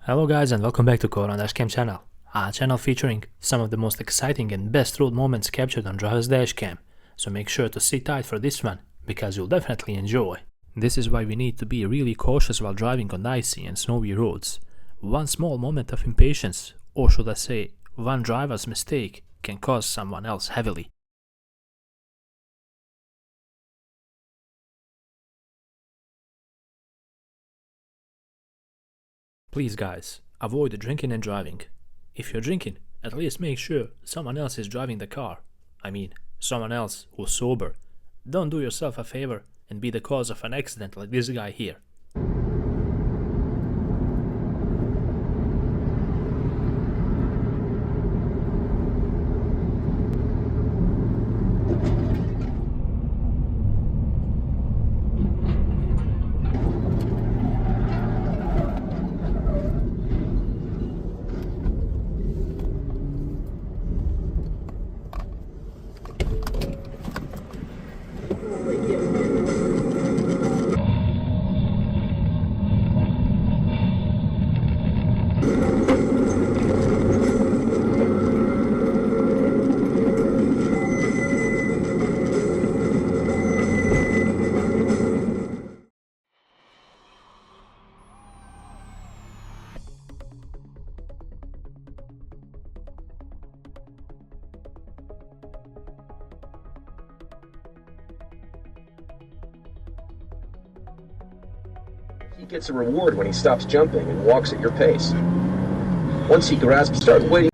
Hello guys and welcome back to Cuello Dashcam channel, a channel featuring some of the most exciting and best road moments captured on driver's dashcam, so make sure to sit tight for this one, because you'll definitely enjoy. This is why we need to be really cautious while driving on icy and snowy roads. One small moment of impatience, or should I say, one driver's mistake, can cost someone else heavily. Please guys, avoid drinking and driving. If you're drinking, at least make sure someone else is driving the car. I mean, someone else who's sober. Don't do yourself a favor and be the cause of an accident like this guy here. He gets a reward when he stops jumping and walks at your pace. Once he grasps, start waiting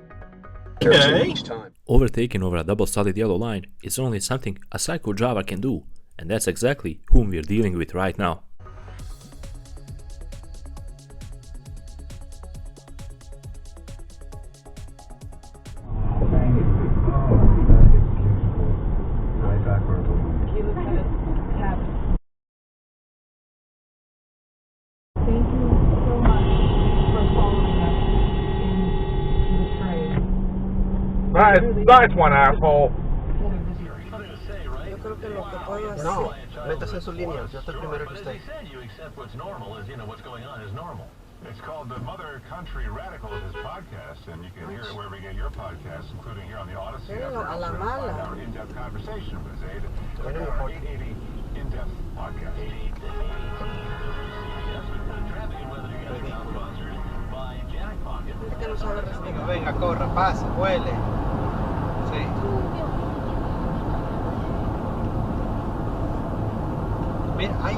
each time. Overtaking over a double solid yellow line is only something a psycho driver can do, and that's exactly whom we're dealing with right now. Nice one, asshole. Yo creo que lo que puedo hacer... No, métase en su línea. Yo estoy primero que usted. You accept what's normal is, what's going on is normal. It's called the Mother Country Radical, his podcast, and you can hear it wherever you get your podcasts, including here on the Odyssey. Pero a la mala. Our in-depth conversation with Zaid. Check out our 880 in-depth podcast. Es que no sabe respetar. Venga, corra, pase, huele. Sí. Mira, ay.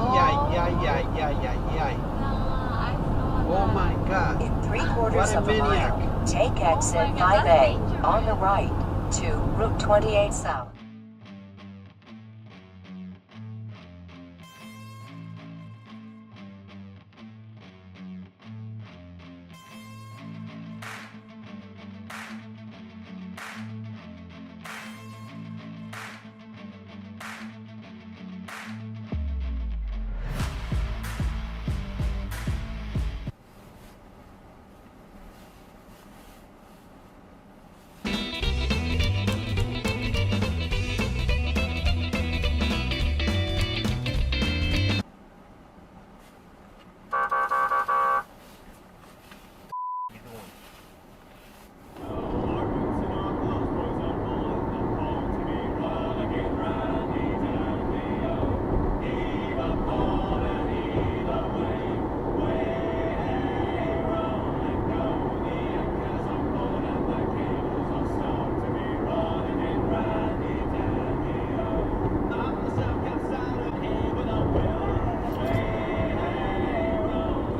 Oh my God. In 3/4 of a maniac. mile, take exit 5A on the right to Route 28 South.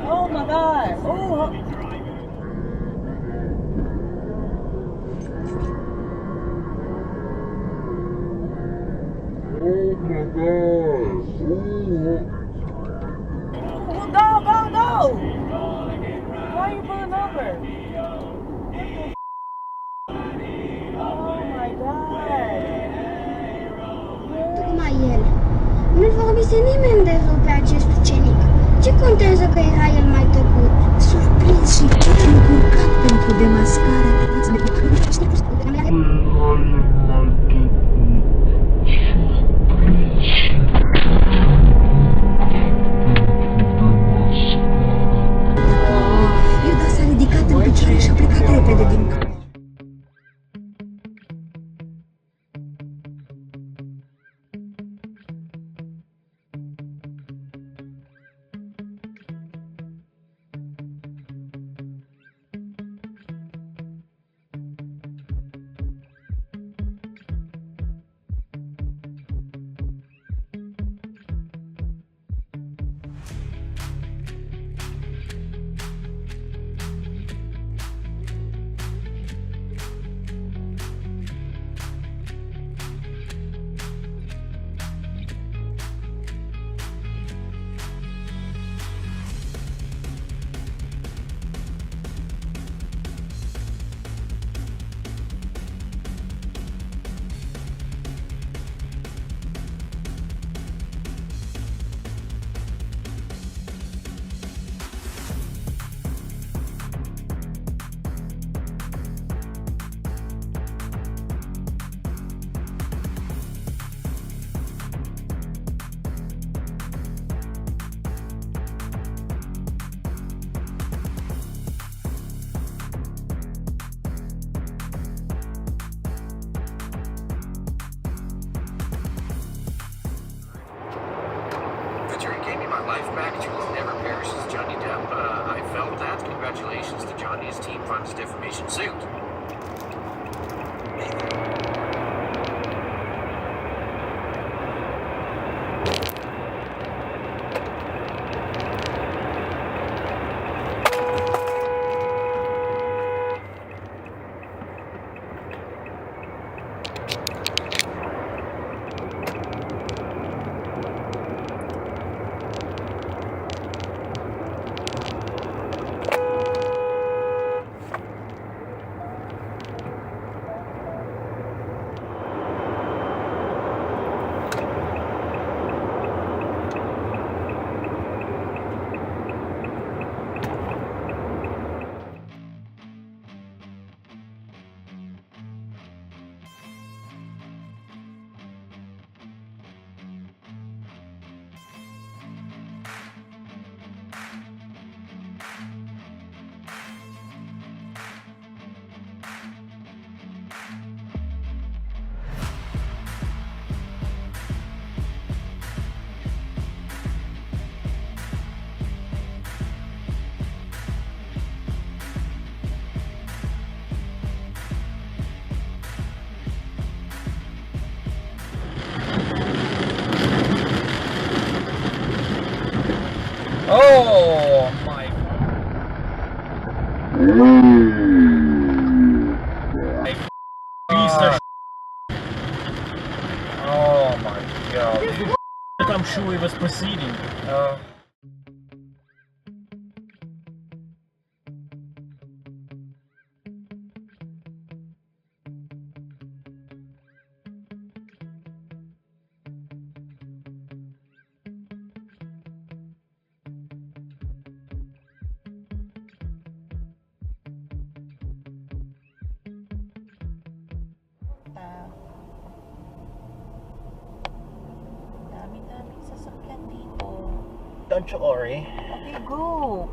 Oh my God! Oh! Well, go! Why are you pulling over? Oh my God! Tocmai el. Nu vorbise nimeni de rău pe acest ucenic. Ce contează că era el mai tăcut? Surprins și chiar încurcat pentru demascarea de life back. Truth never perishes, Johnny Depp. I felt that. Congratulations to Johnny. His team funds defamation suit. Oh my piece of shit. Oh my god. I'm sure he was proceeding. Dami-daming sasakyan dito. Don't you worry. Okay, go!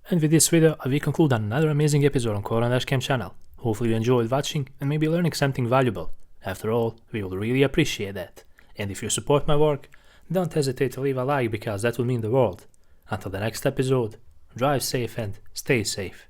And with this video, we conclude another amazing episode on Dashcam channel. Hopefully you enjoyed watching and maybe learning something valuable. After all, we will really appreciate that. And if you support my work, don't hesitate to leave a like because that would mean the world. Until the next episode, drive safe and stay safe.